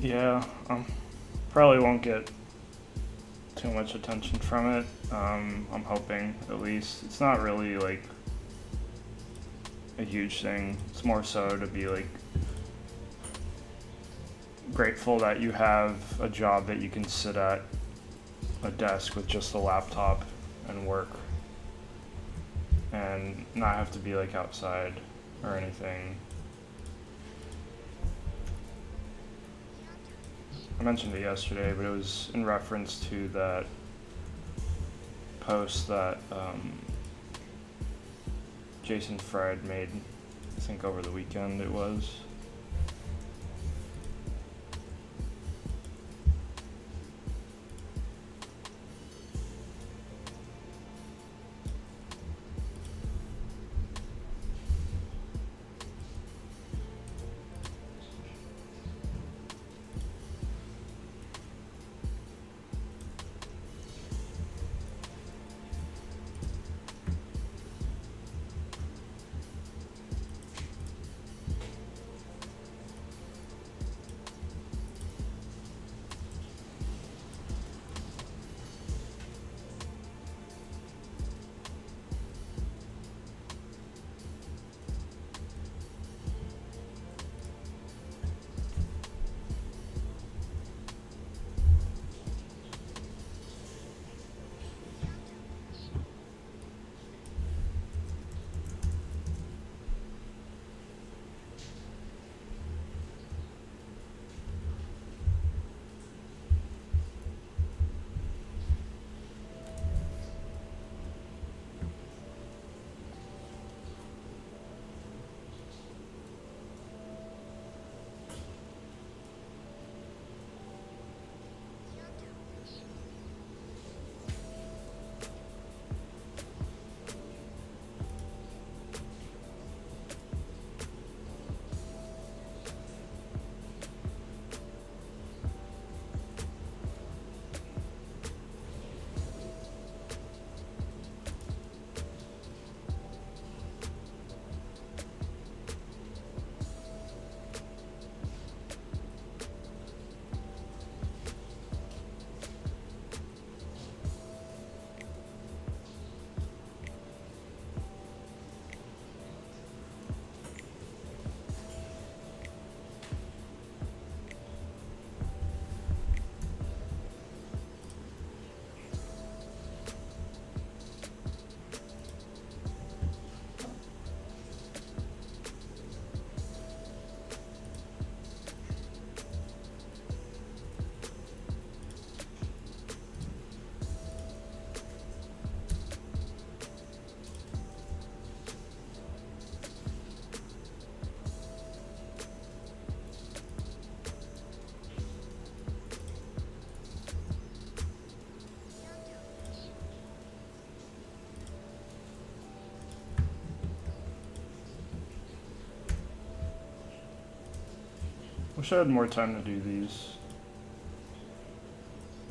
Yeah, probably won't get too much attention from it. I'm hoping, at least. It's not really like a huge thing. It's more so to be like grateful that you have a job that you can sit at a desk with just a laptop and work and not have to be like outside or anything. I mentioned it yesterday, but it was in reference to that post that Jason Fried made, I think over the weekend it was. Wish I had more time to do these.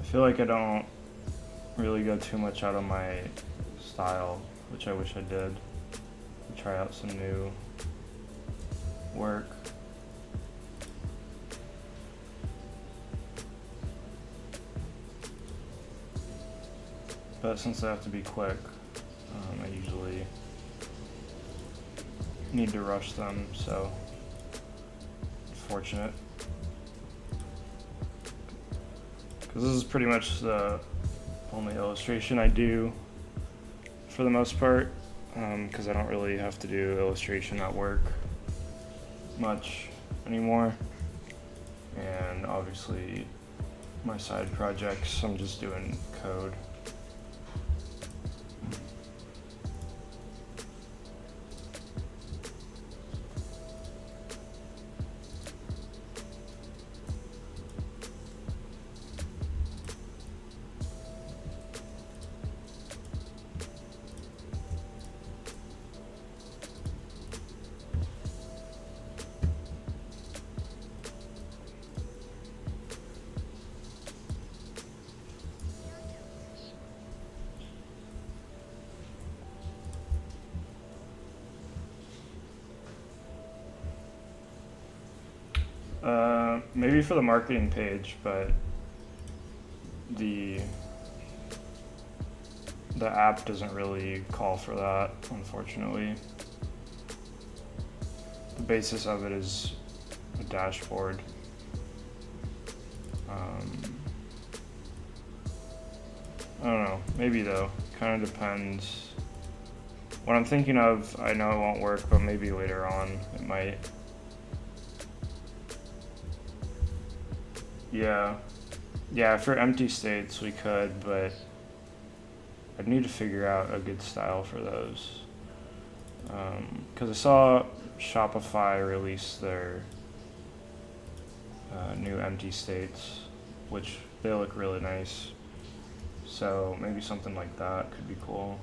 I feel like I don't really go too much out of my style, which I wish I did. Try out some new work. But since I have to be quick, I usually need to rush them, so it's fortunate. Because this is pretty much the only illustration I do for the most part, because I don't really have to do illustration at work much anymore. And obviously my side projects, I'm just doing code. Maybe for the marketing page, but the app doesn't really call for that, unfortunately. The basis of it is a dashboard. I don't know, maybe though, kind of depends. What I'm thinking of, I know it won't work, but maybe later on it might. Yeah, for empty states we could, but I'd need to figure out a good style for those. Because I saw Shopify release their new empty states, which they look really nice. So maybe something like that could be cool.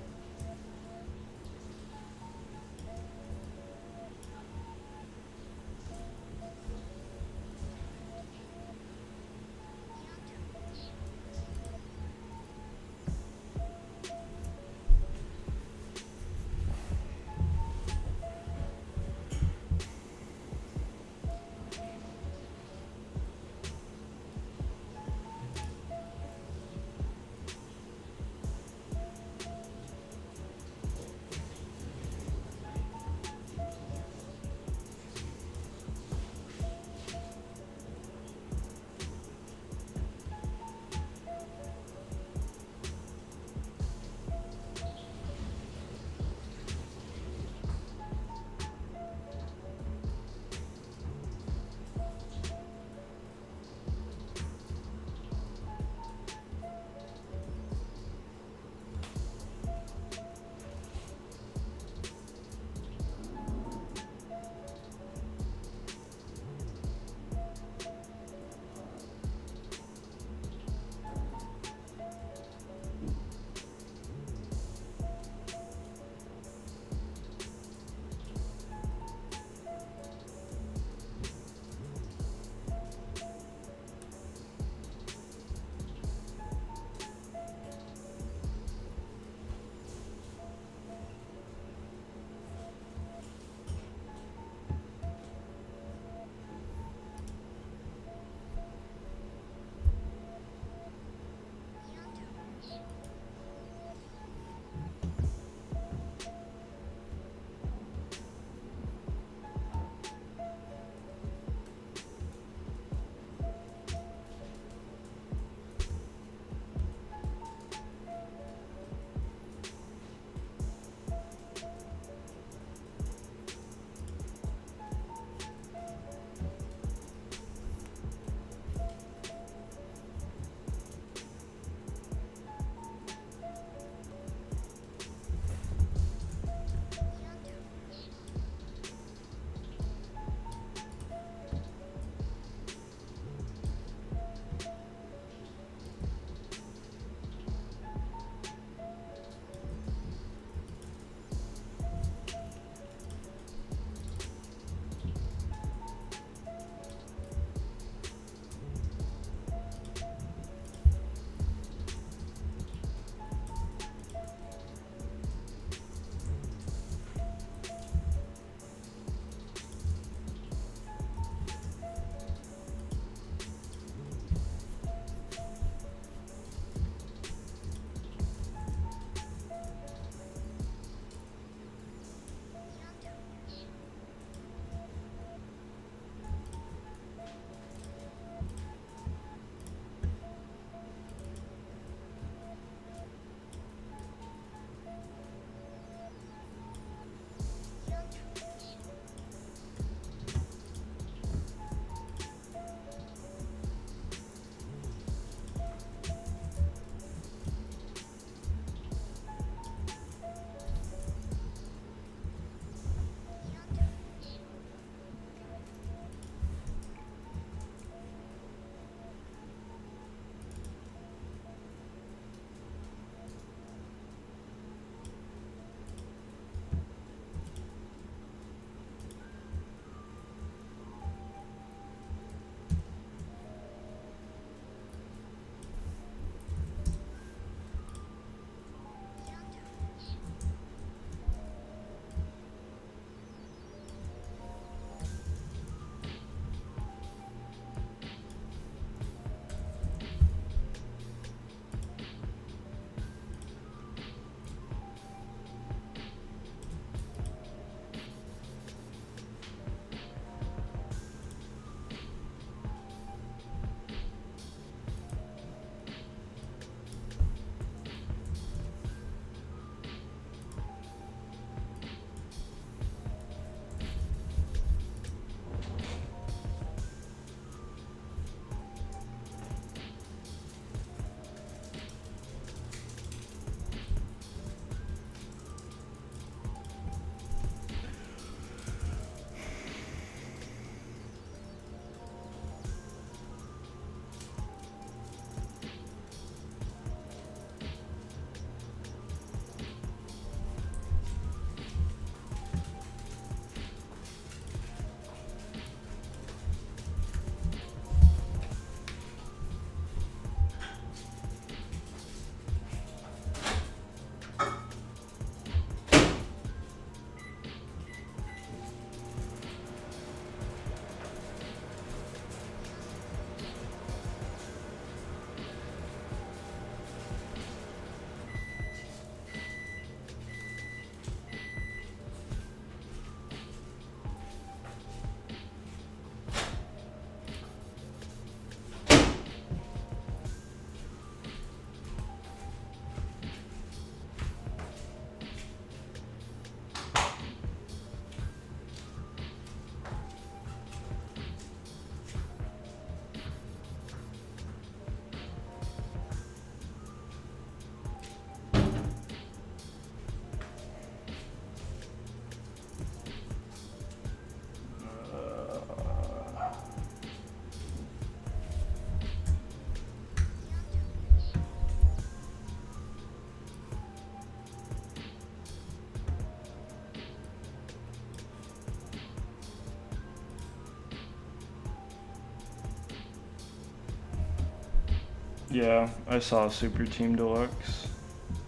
Yeah, I saw Super Team Deluxe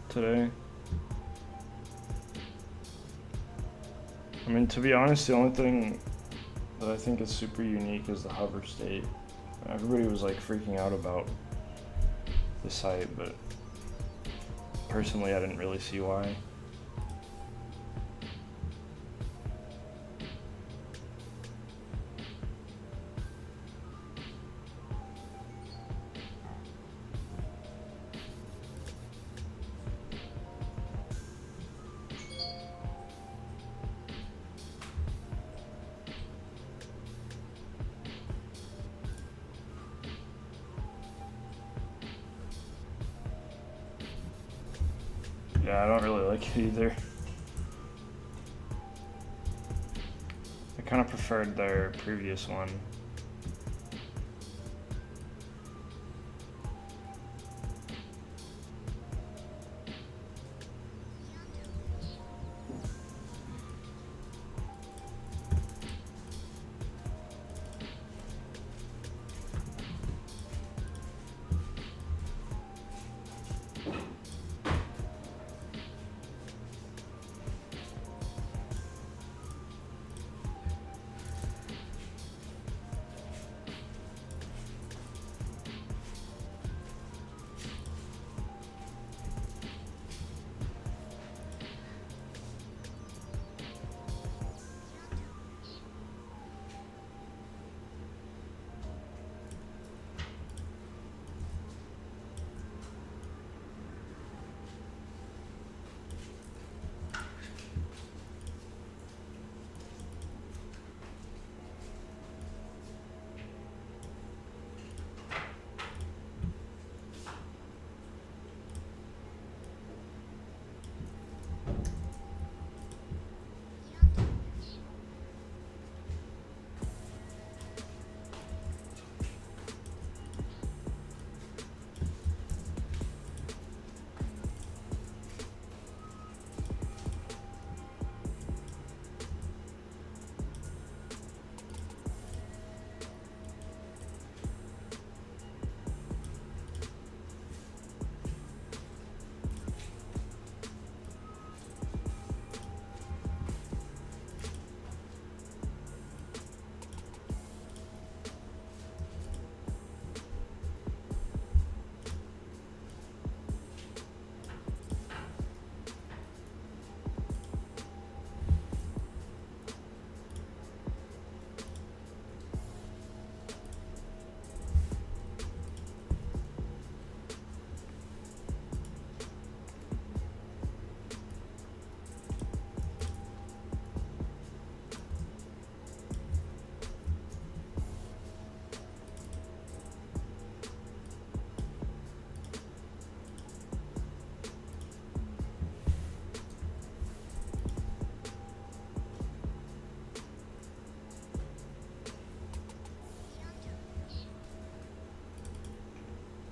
today. I mean, to be honest, the only thing that I think is super unique is the hover state. Everybody was like freaking out about the site, but personally I didn't really see why. Yeah, I don't really like it either. I kind of preferred their previous one.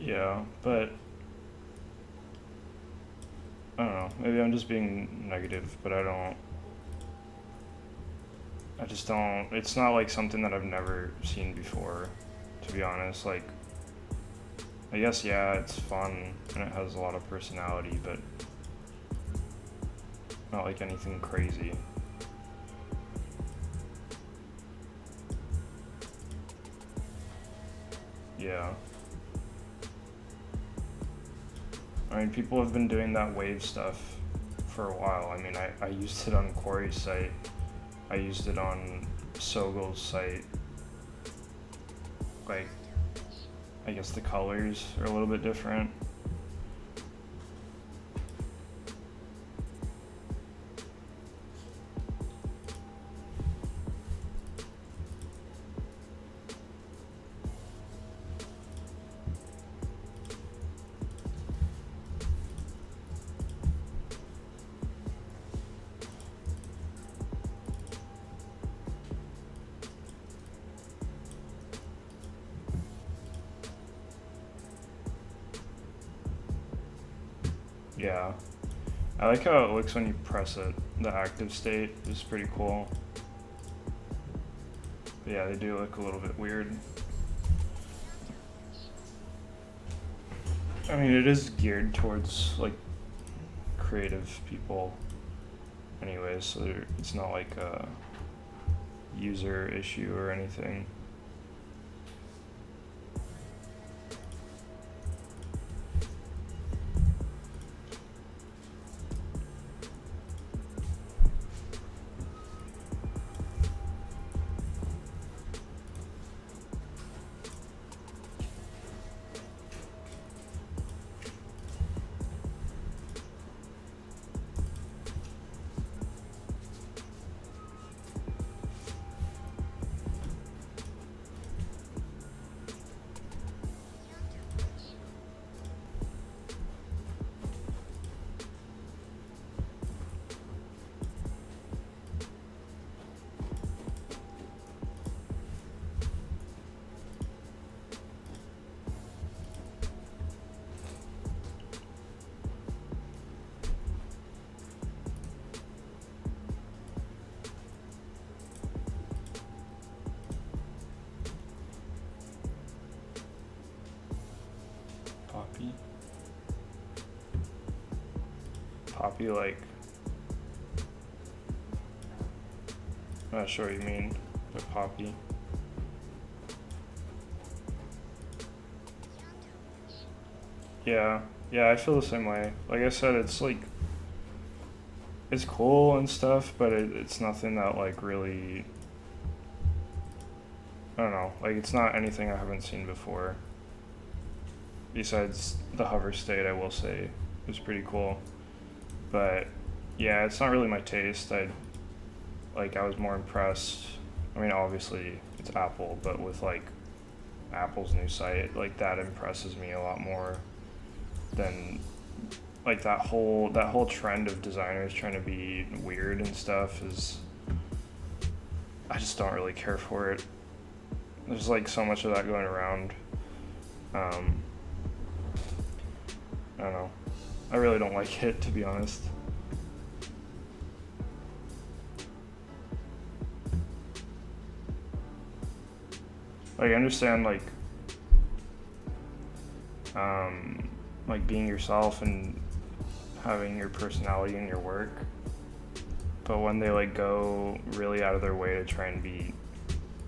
Yeah, but I don't know. Maybe I'm just being negative, but I just don't. It's not like something that I've never seen before, to be honest. Like, I guess, yeah, it's fun and it has a lot of personality, but not like anything crazy. Yeah. I mean, people have been doing that wave stuff for a while. I mean, I used it on Quarry's site. I used it on Sogel's site. Like, I guess the colors are a little bit different. Yeah. I like how it looks when you press it. The active state is pretty cool. But yeah, they do look a little bit weird. I mean, it is geared towards like creative people, anyways. So it's not like a user issue or anything. Poppy. Poppy, like, I'm not sure what you mean, but poppy. Yeah, yeah, I feel the same way. Like I said, it's like, it's cool and stuff, but it's nothing that like really, I don't know, like it's not anything I haven't seen before. Besides the hover state, I will say was pretty cool. But yeah, it's not really my taste. I was more impressed. I mean, obviously it's Apple, but with like Apple's new site, like that impresses me a lot more than like that whole trend of designers trying to be weird and stuff is, I just don't really care for it. There's like so much of that going around. I don't know. I really don't like it, to be honest. Like I understand like being yourself and having your personality in your work, but when they like go really out of their way to try and be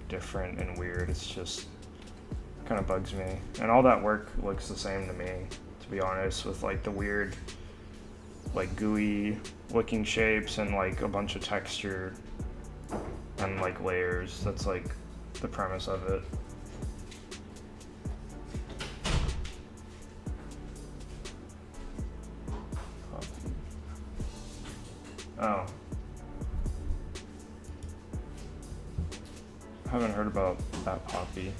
different and weird, it's just kind of bugs me. And all that work looks the same to me, to be honest, with like the weird like gooey looking shapes and like a bunch of texture and like layers. That's like the premise of it. Oh. I haven't heard about that poppy.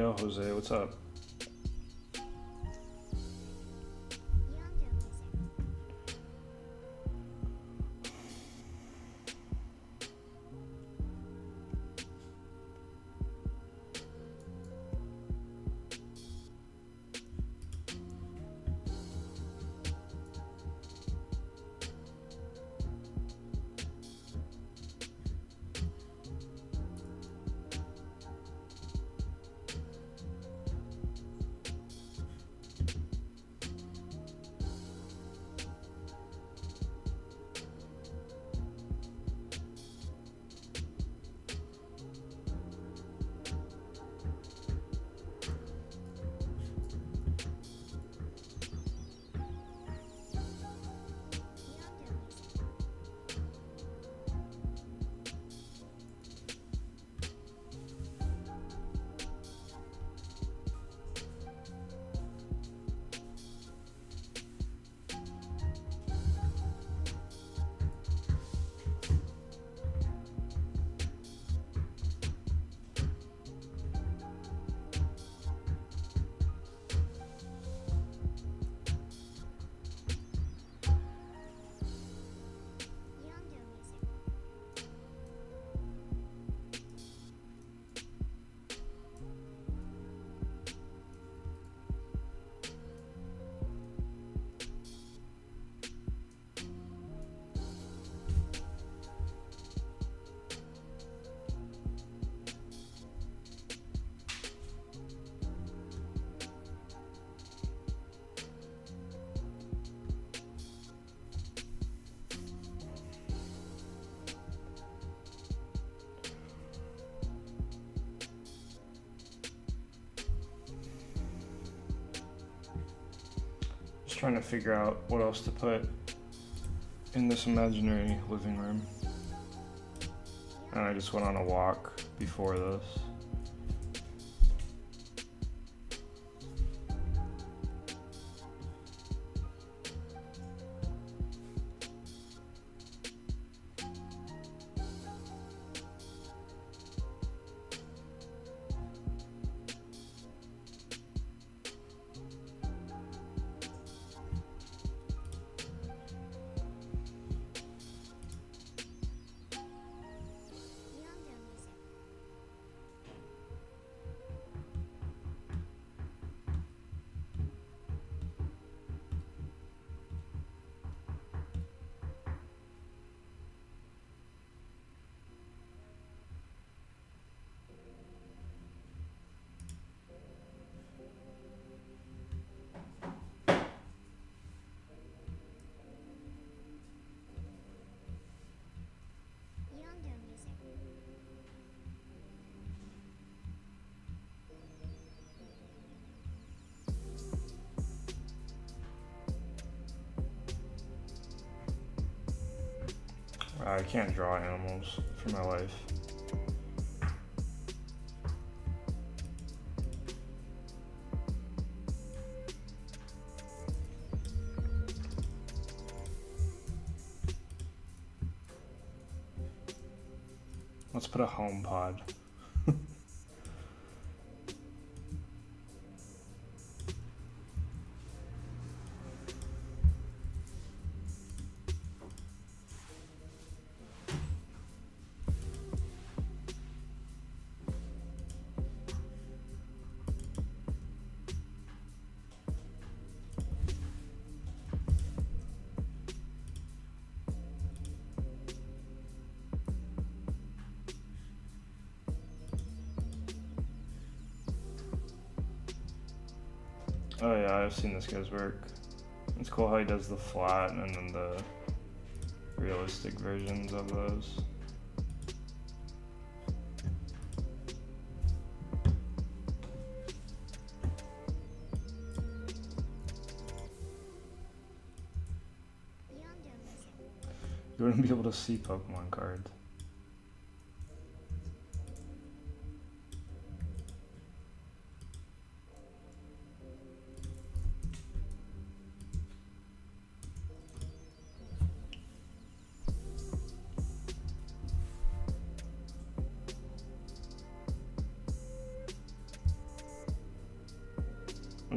Yo, Jose, what's up? Just trying to figure out what else to put in this imaginary living room. And I just went on a walk before this. I can't draw animals for my life. Let's put a home pod. Oh yeah, I've seen this guy's work. It's cool how he does the flat and then the realistic versions of those. You wouldn't be able to see Pokemon cards.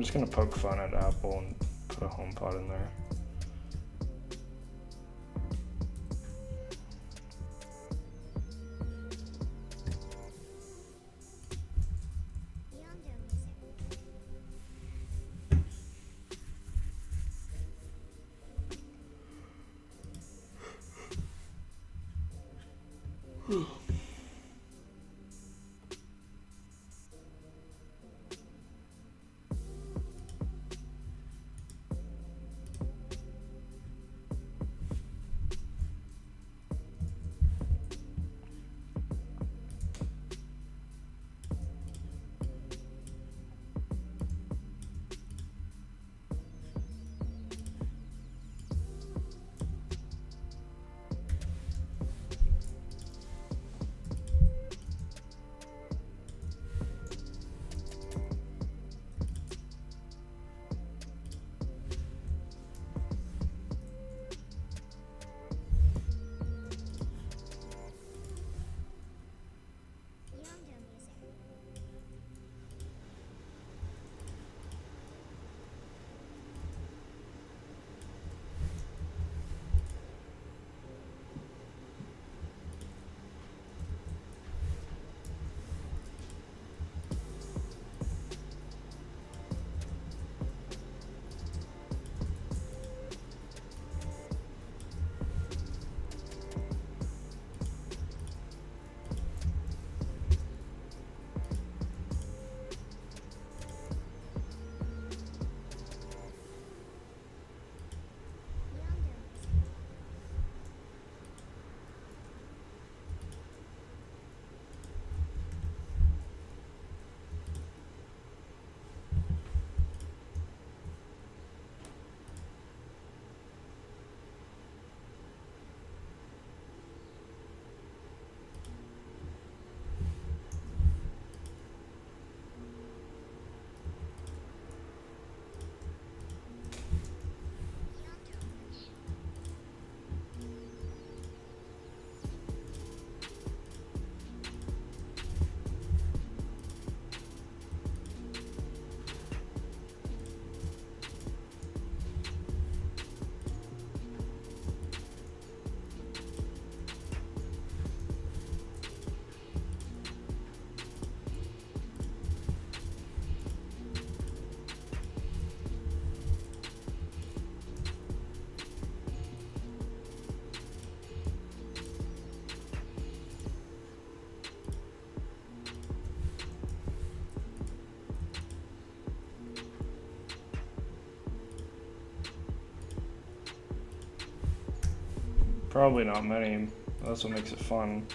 just gonna poke fun at Apple and put a HomePod in there. Probably not many. That's what makes it fun.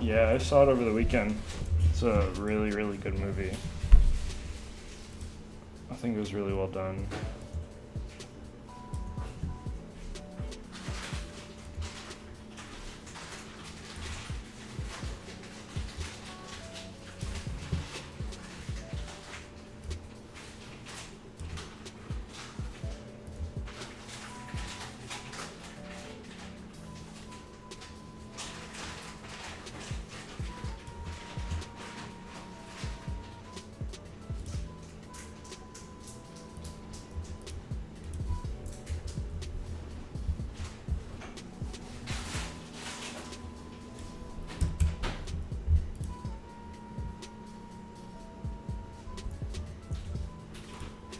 Yeah, I saw it over the weekend. It's a really, really good movie. I think it was really well done.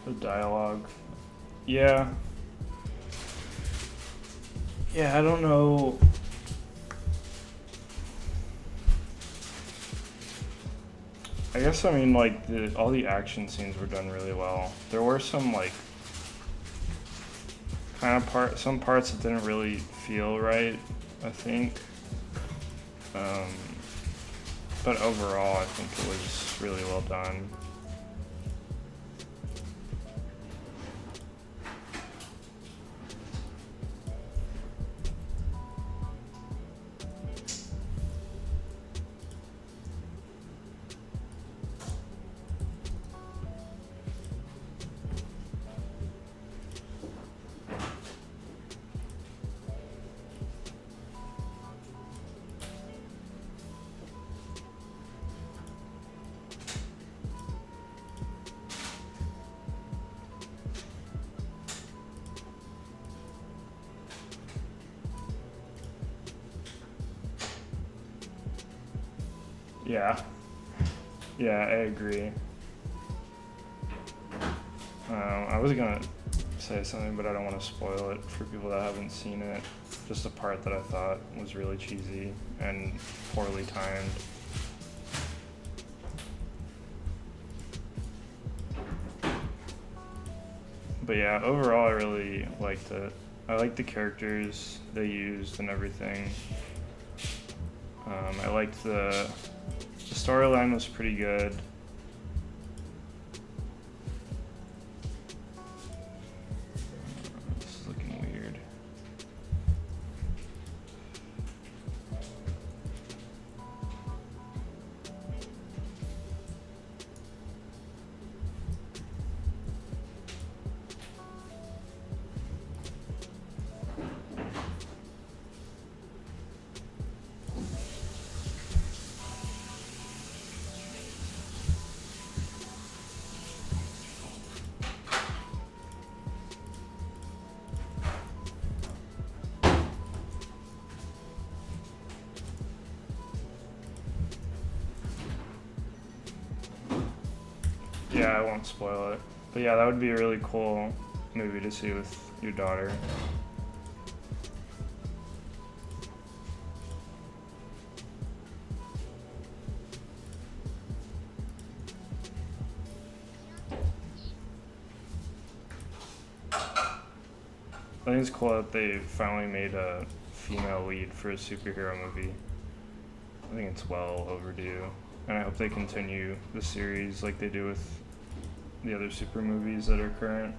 The dialogue. Yeah. Yeah, I don't know. I guess I mean like all the action scenes were done really well. There were some like some parts that didn't really feel right, I think. Um, but overall, I think it was really well done. Yeah. Yeah, I agree. I was gonna say something, but I don't want to spoil it for people that haven't seen it. Just a part that I thought was really cheesy and poorly timed. But yeah, overall I really liked it. I liked the characters they used and everything. I liked the storyline was pretty good. This is looking weird. Yeah, I won't spoil it. But yeah, that would be a really cool movie to see with your daughter. I think it's cool that they finally made a female lead for a superhero movie. I think it's well overdue. And I hope they continue the series like they do with the other super movies that are current.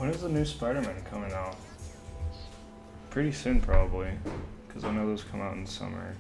When is the new Spider-Man coming out? Pretty soon, probably, because I know those come out in summer.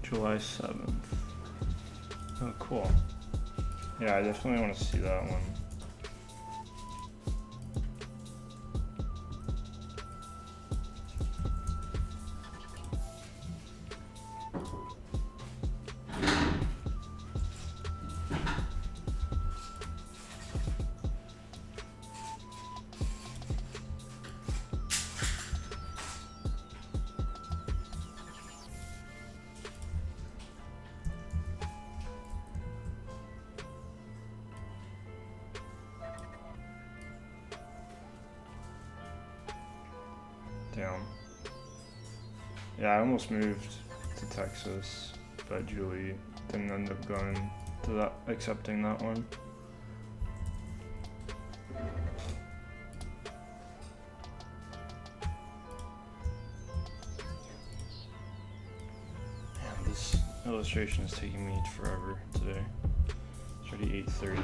July 7th. Oh, cool. Yeah, I definitely want to see that one. Damn. Yeah, I almost moved to Texas, but Julie didn't end up going to that, accepting that one. Man, this illustration is taking me forever today. It's already 8:30.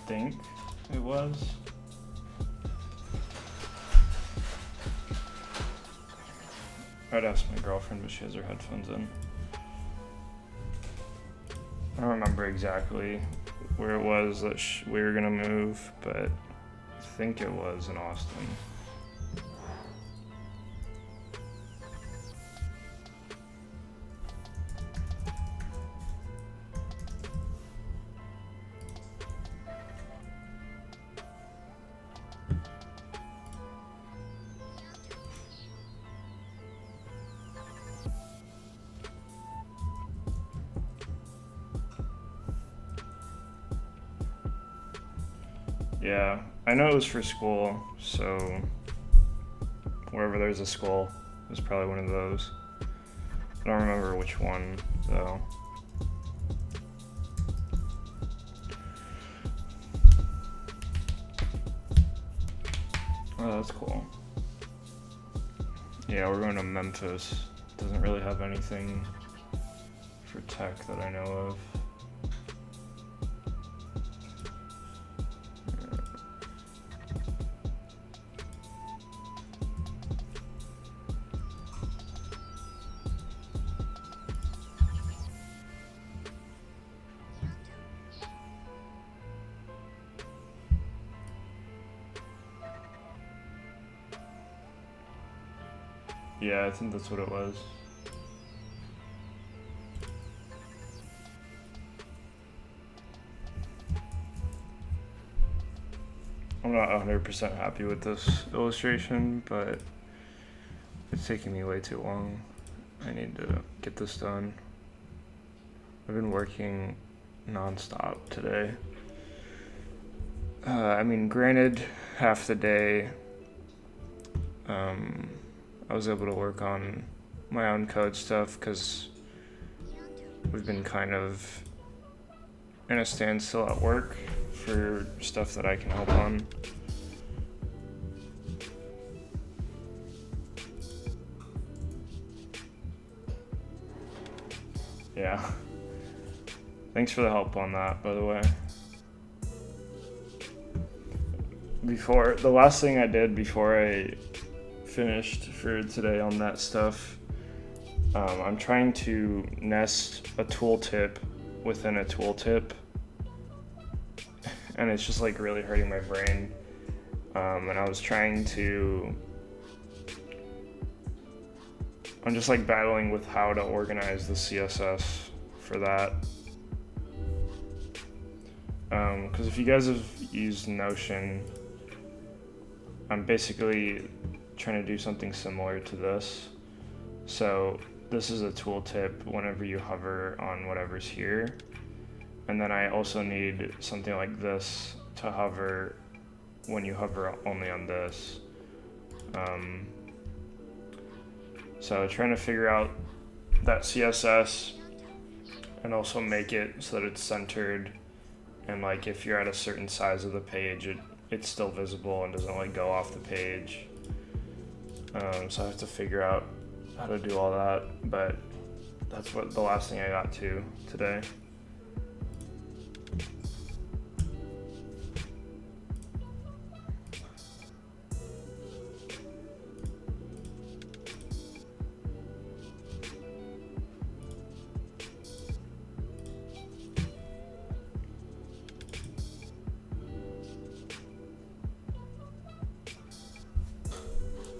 I think it was. I'd ask my girlfriend, but she has her headphones in. I don't remember exactly where it was that we were gonna move, but I think it was in Austin. Yeah, I know it was for school, so wherever there's a school, it was probably one of those. I don't remember which one, though. Oh, that's cool. Yeah, we're going to Memphis. Doesn't really have anything for tech that I know of. Yeah, I think that's what it was. I'm not 100% happy with this illustration, but it's taking me way too long. I need to get this done. I've been working non-stop today. I mean, granted, half the day, I was able to work on my own code stuff because we've been kind of in a standstill at work for stuff that I can help on. Yeah. Thanks for the help on that, by the way. The last thing I did before I finished for today on that stuff, I'm trying to nest a tooltip within a tooltip, and it's just like really hurting my brain. And I was trying to, I'm just like battling with how to organize the CSS for that. Because if you guys have used Notion, I'm basically trying to do something similar to this. So this is a tooltip whenever you hover on whatever's here. And then I also need something like this to hover when you hover only on this. So trying to figure out that CSS and also make it so that it's centered, and like if you're at a certain size of the page, it's still visible and doesn't like go off the page. So I have to figure out how to do all that, but that's what the last thing I got to today.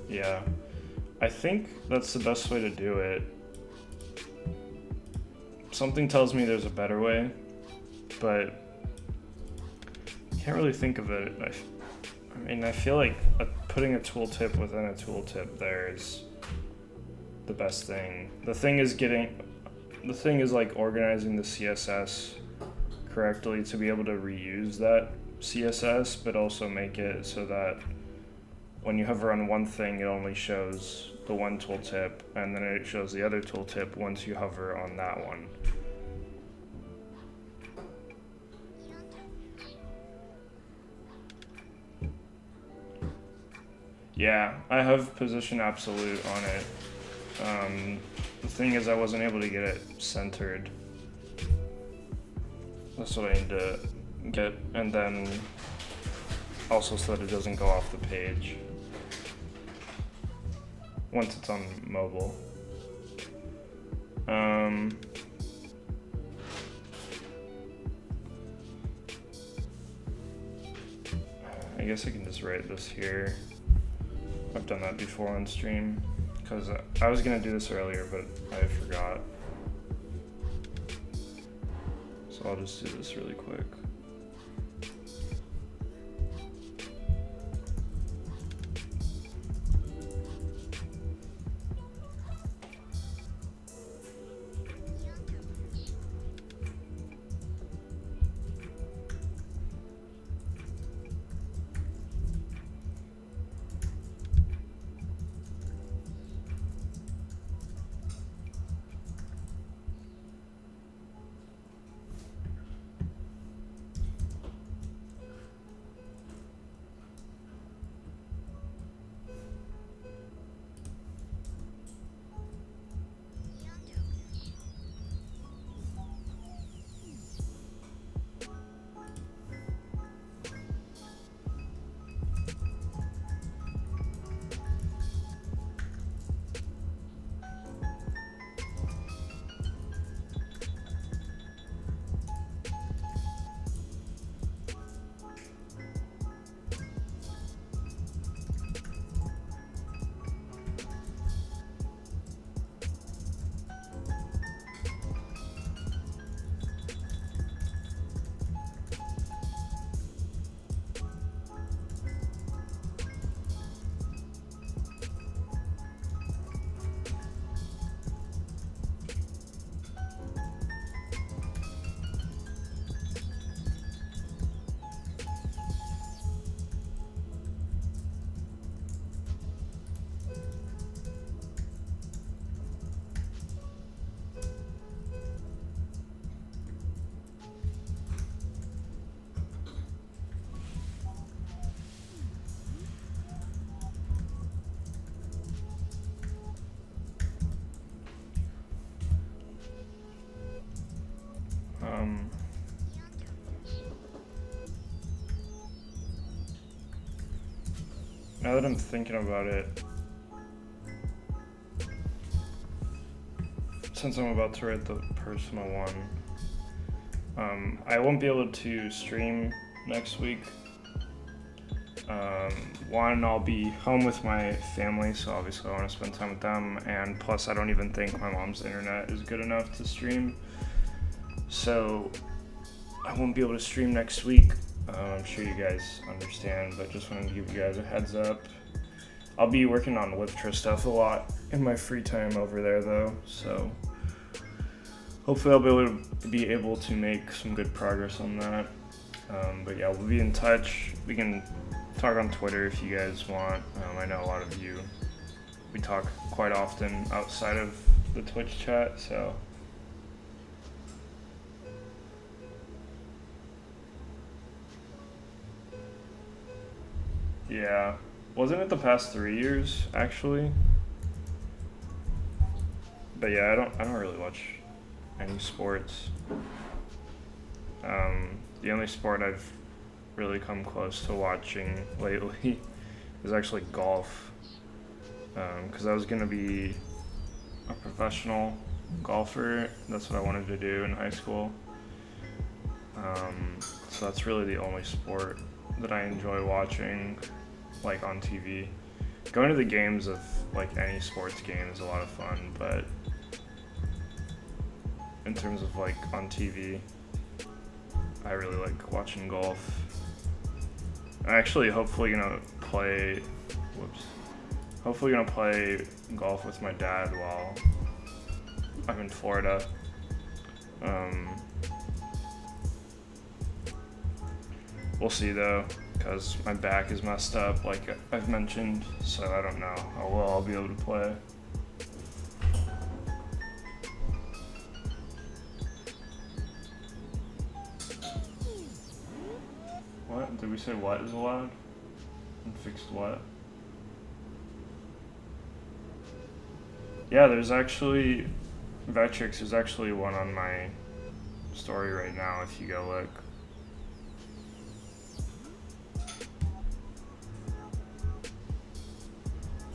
Yeah, I think that's the best way to do it. Something tells me there's a better way, but I can't really think of it. I mean, I feel like putting a tooltip within a tooltip there is the best thing. The thing is like organizing the CSS correctly to be able to reuse that CSS, but also make it so that when you hover on one thing, it only shows the one tooltip, and then it shows the other tooltip once you hover on that one. Yeah, I have position absolute on it. The thing is I wasn't able to get it centered. That's what I need to get, and then also so that it doesn't go off the page once it's on mobile. I guess I can just write this here. I've done that before on stream, because I was gonna do this earlier, but I forgot. So I'll just do this really quick. Now that I'm thinking about it, since I'm about to write the personal one, I won't be able to stream next week. One, I'll be home with my family, so obviously I want to spend time with them, and plus I don't even think my mom's internet is good enough to stream, so I won't be able to stream next week. I'm sure you guys understand, but just wanted to give you guys a heads up. I'll be working on Liftra stuff a lot in my free time over there though, so hopefully I'll be able to make some good progress on that. But yeah, we'll be in touch. We can talk on Twitter if you guys want. I know a lot of you, we talk quite often outside of the Twitch chat, so. Yeah, wasn't it the past 3 years actually? But yeah, I don't really watch any sports. The only sport I've really come close to watching lately is actually golf. Because I was gonna be a professional golfer. That's what I wanted to do in high school. So that's really the only sport that I enjoy watching, like on TV. Going to the games of like any sports game is a lot of fun, but in terms of like on TV, I really like watching golf. I'm actually hopefully gonna play golf with my dad while I'm in Florida. We'll see though, because my back is messed up like I've mentioned, so I don't know how well I'll be able to play. What? Did we say what is allowed? And fixed what? Yeah, there's actually, Vectrix, there's actually one on my story right now if you go look.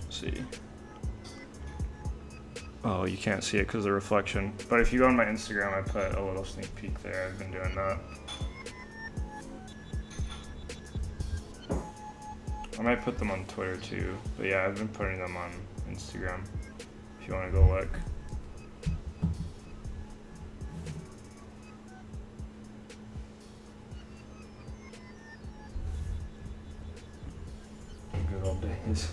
See. Oh, you can't see it because of the reflection. But if you go on my Instagram, I put a little sneak peek there. I've been doing that. I might put them on Twitter too. But yeah, I've been putting them on Instagram if you want to go look. Good old days.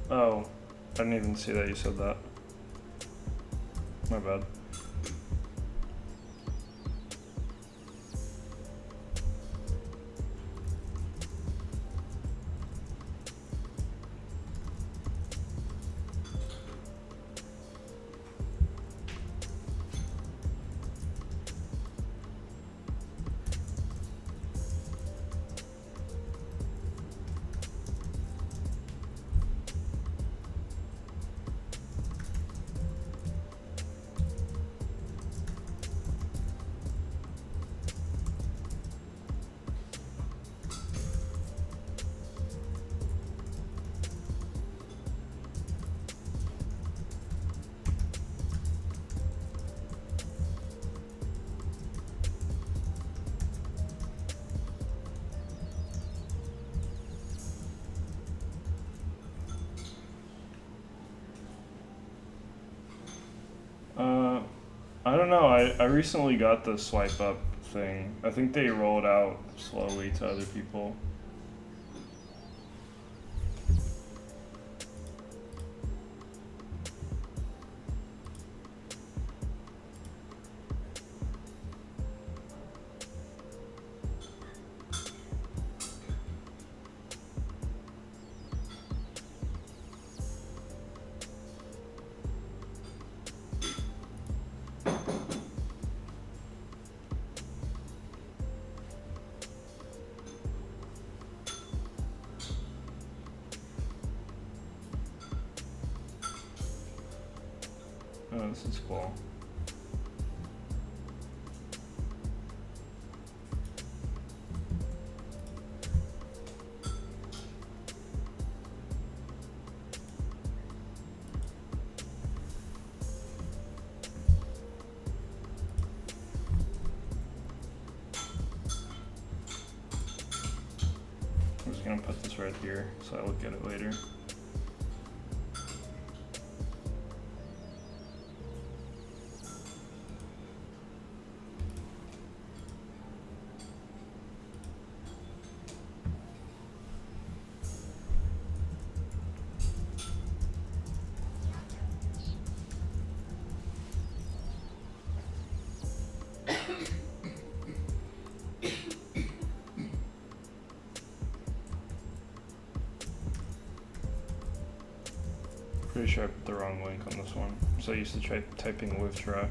Oh, I didn't even see that you said that. My bad. I don't know. I recently got the swipe up thing. I think they rolled out slowly to other people. Oh, this is cool. I'm just gonna put this right here so I look at it later. Pretty sure I put the wrong link on this one. So I used to try typing Luftra.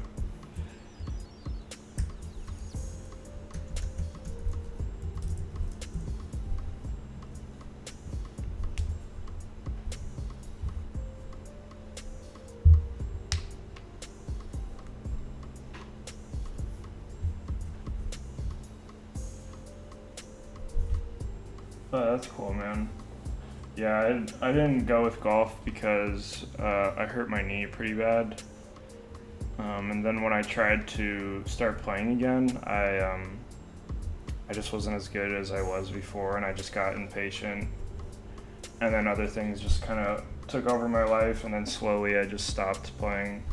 Oh, that's cool, man. Yeah, I didn't go with golf because I hurt my knee pretty bad. And then when I tried to start playing again, I just wasn't as good as I was before, and I just got impatient. And then other things just kind of took over my life, and then slowly I just stopped playing.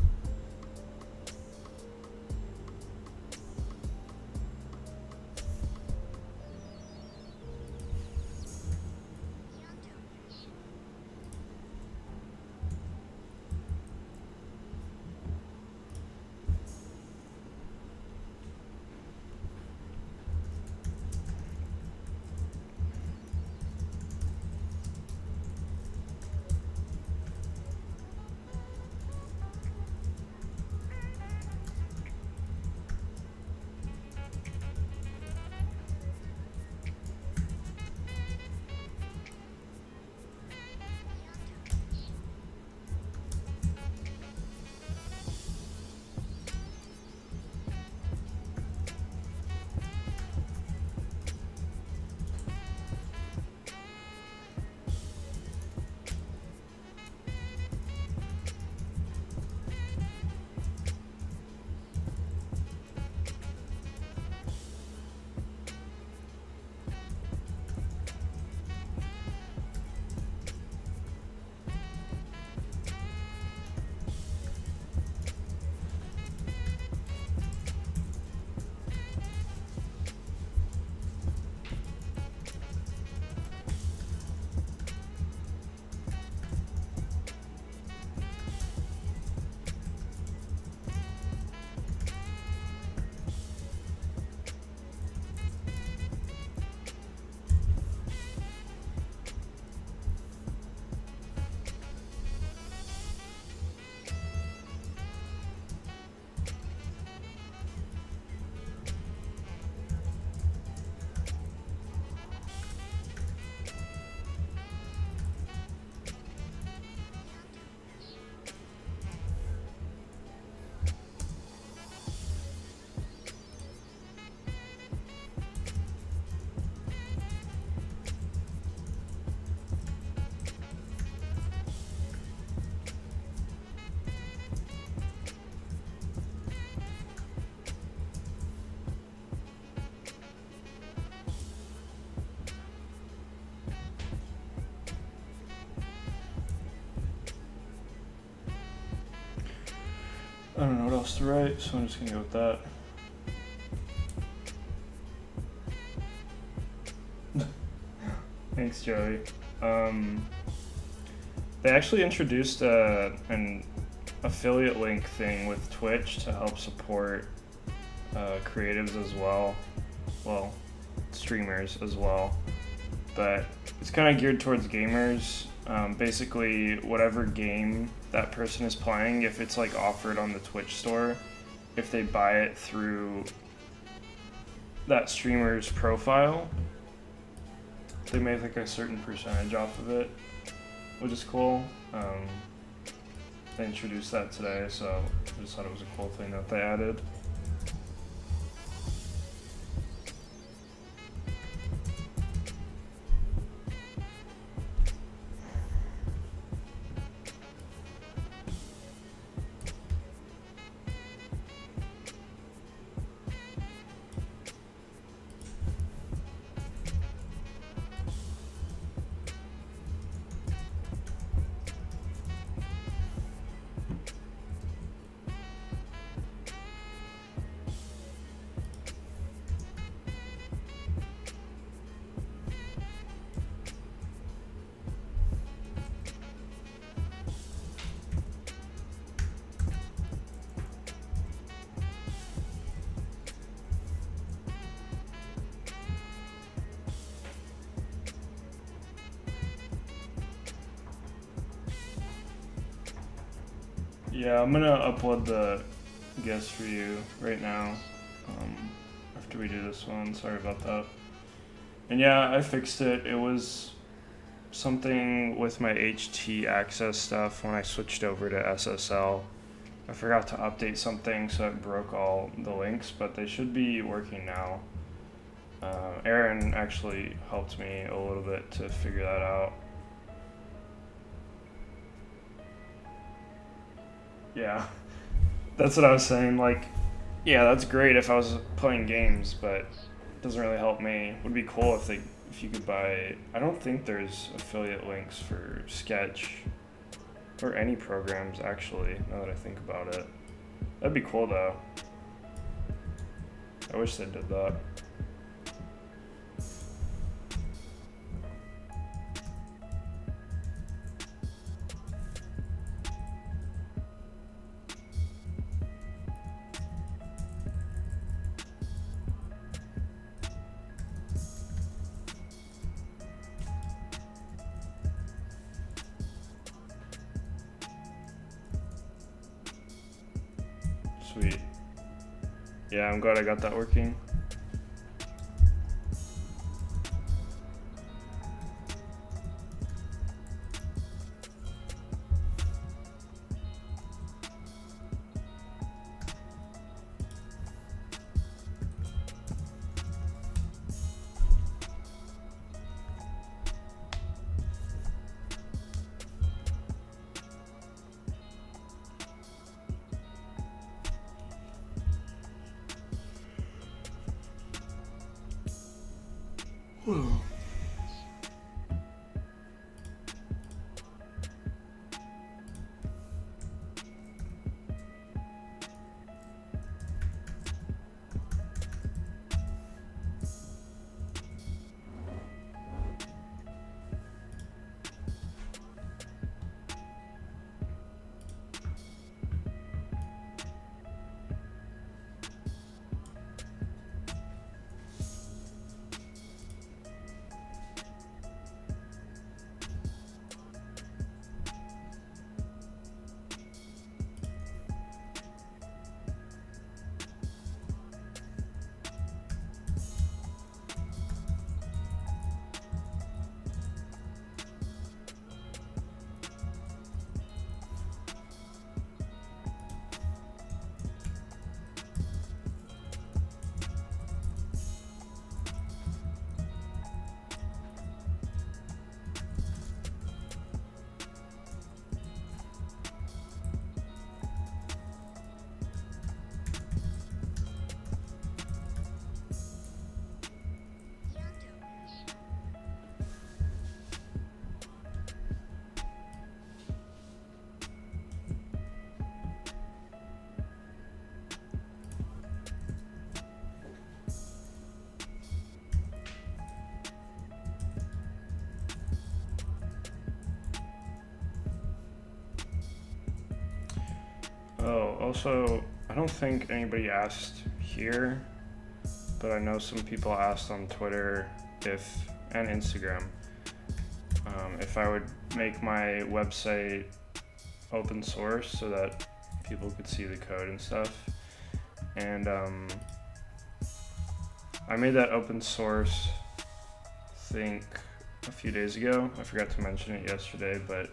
I don't know what else to write, so I'm just gonna go with that. Thanks, Joey. They actually introduced an affiliate link thing with Twitch to help support creatives as well. Well, streamers as well. But it's kind of geared towards gamers. Basically, whatever game that person is playing, if it's like offered on the Twitch store, if they buy it through that streamer's profile, they make like a certain percentage off of it, which is cool. they introduced that today, so I just thought it was a cool thing that they added. Yeah, I'm gonna upload the guest for you right now after we do this one. Sorry about that. And yeah, I fixed it. It was something with my HT access stuff when I switched over to SSL. I forgot to update something, so it broke all the links, but they should be working now. Aaron actually helped me a little bit to figure that out. Yeah, that's what I was saying. Like, yeah, that's great if I was playing games, but it doesn't really help me. It would be cool if you could buy. I don't think there's affiliate links for Sketch or any programs actually. Now that I think about it, that'd be cool though. I wish they did that. Sweet. Yeah, I'm glad I got that working. Oh, also, I don't think anybody asked here, but I know some people asked on Twitter and Instagram if I would make my website open source so that people could see the code and stuff. And I made that open source, I think, a few days ago. I forgot to mention it yesterday, but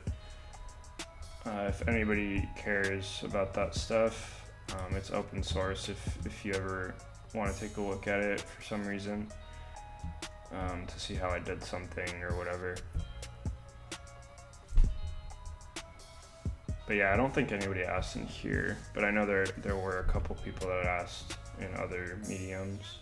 if anybody cares about that stuff, it's open source if you ever want to take a look at it for some reason, to see how I did something or whatever. But yeah, I don't think anybody asked in here, but I know there were a couple people that asked in other mediums.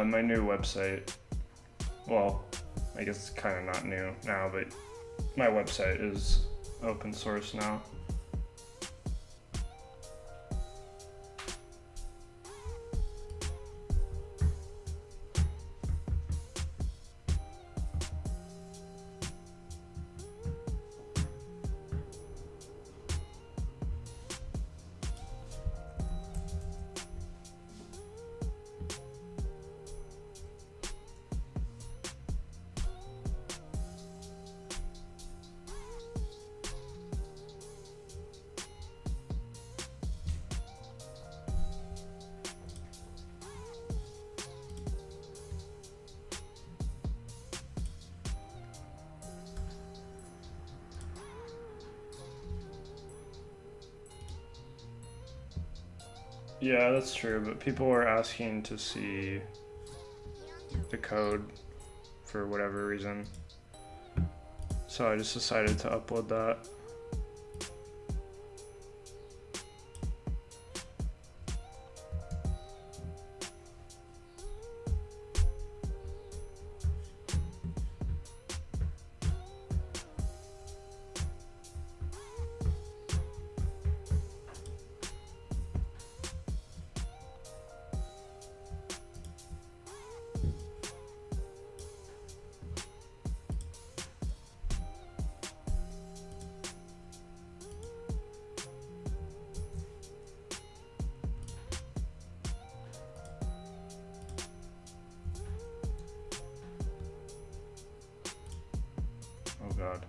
My new website, well, I guess it's kind of not new now, but my website is open source now. Yeah, that's true, but people were asking to see the code for whatever reason. So I just decided to upload that. Oh God.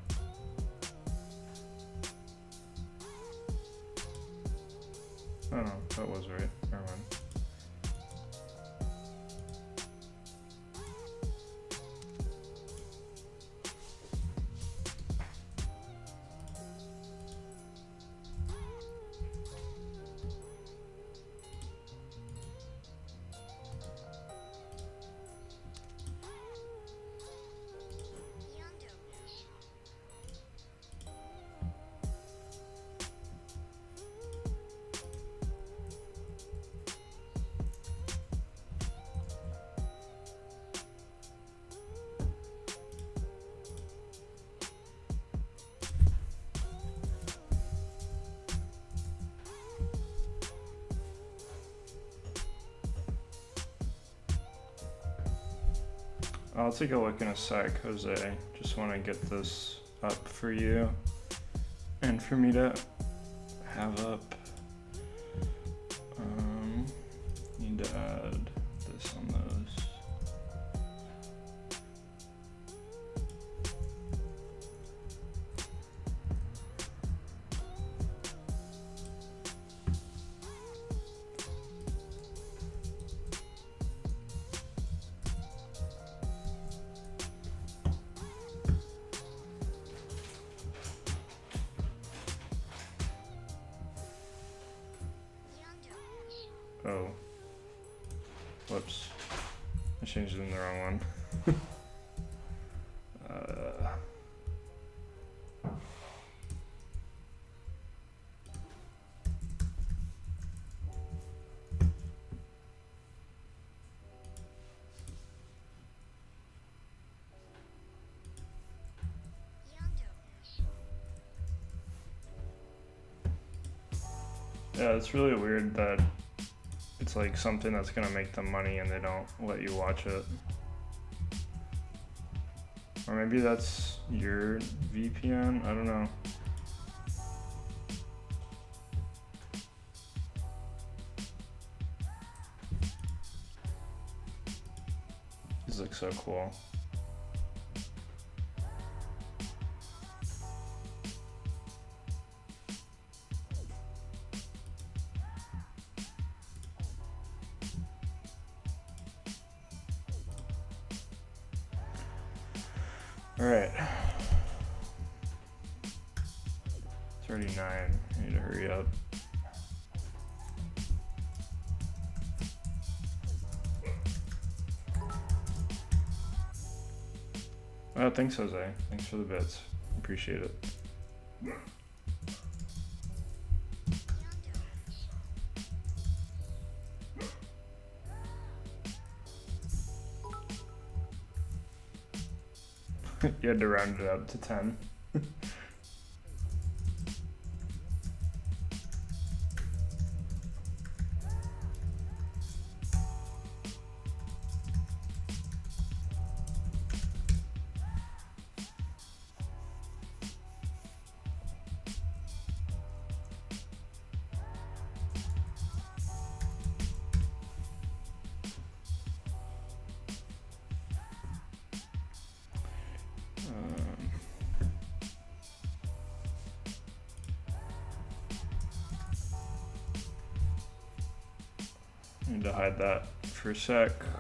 Oh no, that was right. Never mind. I'll take a look in a sec, Jose. Just want to get this up for you and for me to have up. Need to add this on those. Oh. Whoops. I changed it in the wrong one. Yeah, it's really weird that it's like something that's gonna make them money and they don't let you watch it. Or maybe that's your VPN, I don't know. These look so cool. All right. It's already 9. I need to hurry up. Oh, thanks, Jose. Thanks for the bits. Appreciate it. You had to round it up to 10. Need to hide that for a sec. Okay.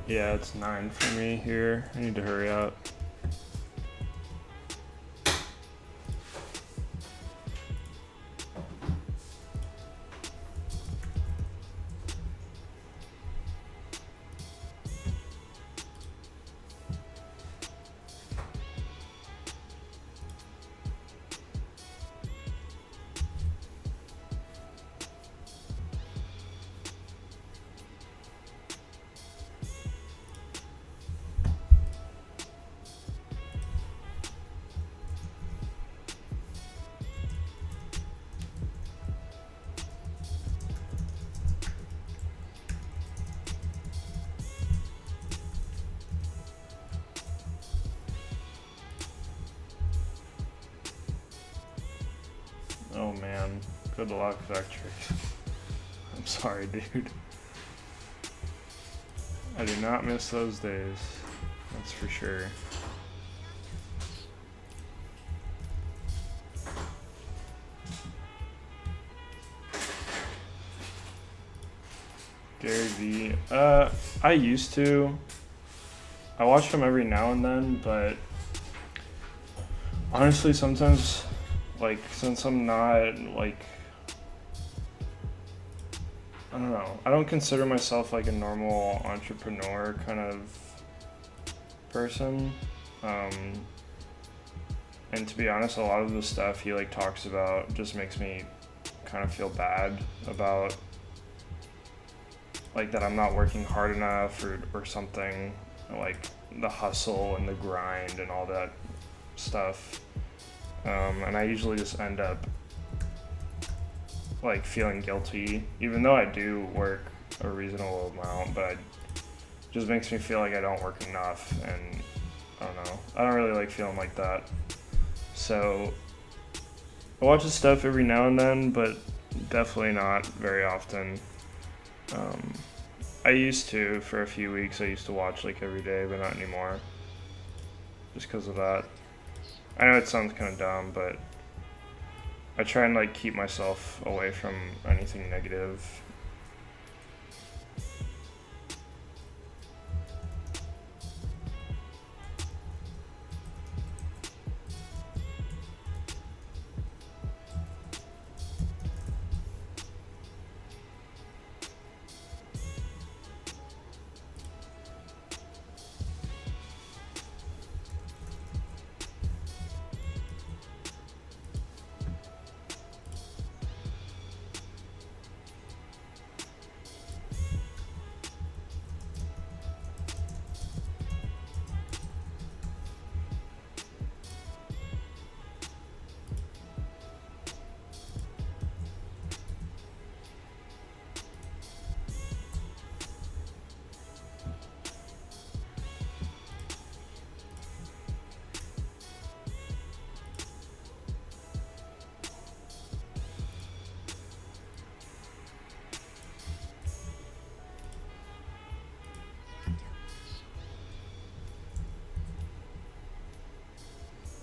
Yeah, it's 9 for me here. I need to hurry up. Oh man, good luck, Vectrex. I'm sorry, dude. I do not miss those days, that's for sure. Gary Vee, I used to. I watch him every now and then, but honestly, sometimes, like, since I'm not, like, I don't know, I don't consider myself like a normal entrepreneur kind of person. And to be honest, a lot of the stuff he like talks about just makes me kind of feel bad about like that I'm not working hard enough or something, like the hustle and the grind and all that stuff. And I usually just end up like feeling guilty, even though I do work a reasonable amount, but it just makes me feel like I don't work enough, and I don't know. I don't really like feeling like that. So I watch his stuff every now and then, but definitely not very often. I used to for a few weeks. I used to watch like every day, but not anymore. Just because of that. I know it sounds kind of dumb, but I try and like keep myself away from anything negative.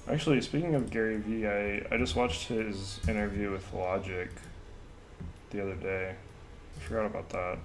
Actually, speaking of Gary Vee, I just watched his interview with Logic the other day. I forgot about that.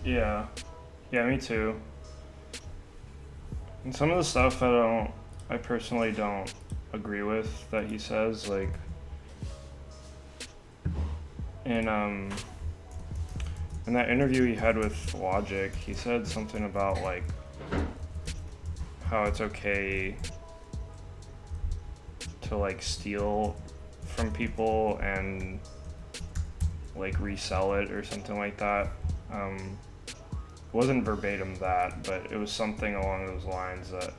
Yeah. Yeah, me too. And some of the stuff I personally don't agree with that he says, like, in, in that interview he had with Logic, he said something about, like, how it's okay to, like, steal from people and, like, resell it or something like that. wasn't verbatim that, but it was something along those lines that,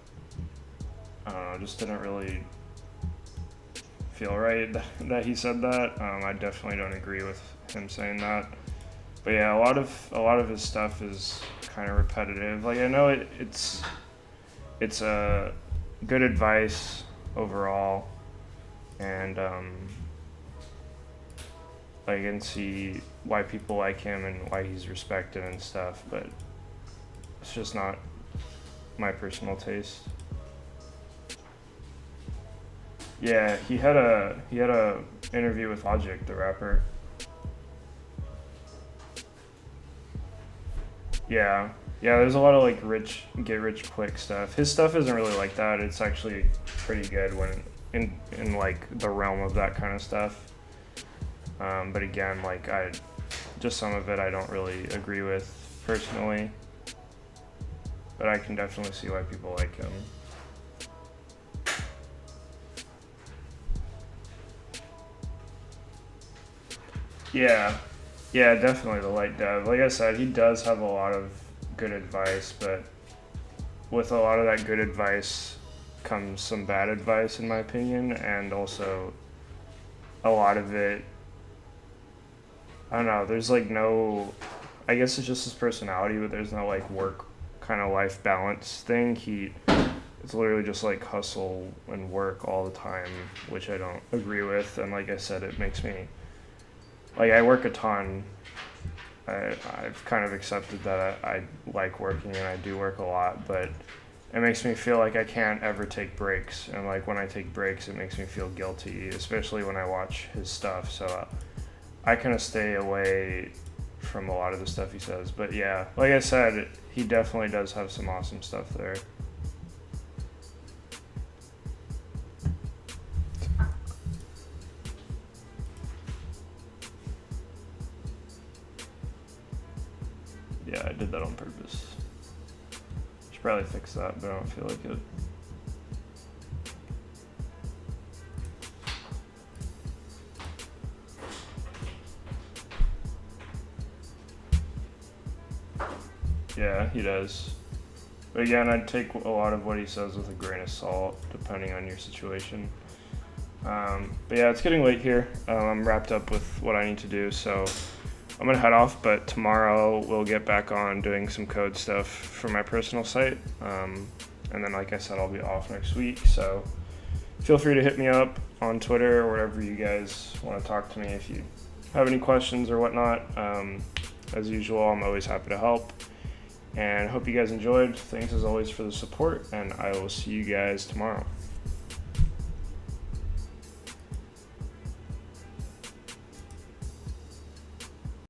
I don't know, just didn't really feel right that he said that. I definitely don't agree with him saying that. But yeah, a lot of his stuff is kind of repetitive. Like I know it's a good advice overall, and I can see why people like him and why he's respected and stuff. But it's just not my personal taste. Yeah, he had a interview with Logic, the rapper. Yeah, yeah. There's a lot of like get rich quick stuff. His stuff isn't really like that. It's actually pretty good when in like the realm of that kind of stuff. But again, like just some of it I don't really agree with personally. But I can definitely see why people like him. Yeah, yeah, definitely the light dev. Like I said, he does have a lot of good advice, but with a lot of that good advice comes some bad advice, in my opinion, and also a lot of it, I don't know, there's like no, I guess it's just his personality, but there's no like work kind of life balance thing. It's literally just like hustle and work all the time, which I don't agree with, and like I said, it makes me, like I work a ton. I've kind of accepted that I like working and I do work a lot, but it makes me feel like I can't ever take breaks. And like when I take breaks, it makes me feel guilty, especially when I watch his stuff. So I kind of stay away from a lot of the stuff he says. But yeah, like I said, he definitely does have some awesome stuff there. Yeah, I did that on purpose. Should probably fix that, but I don't feel like it. Yeah, he does. But again, I'd take a lot of what he says with a grain of salt, depending on your situation. But yeah, it's getting late here. I'm wrapped up with what I need to do, so I'm gonna head off. But tomorrow we'll get back on doing some code stuff for my personal site. And then, like I said, I'll be off next week. So feel free to hit me up on Twitter or whatever you guys want to talk to me if you have any questions or whatnot. As usual, I'm always happy to help. And hope you guys enjoyed. Thanks as always for the support, and I will see you guys tomorrow.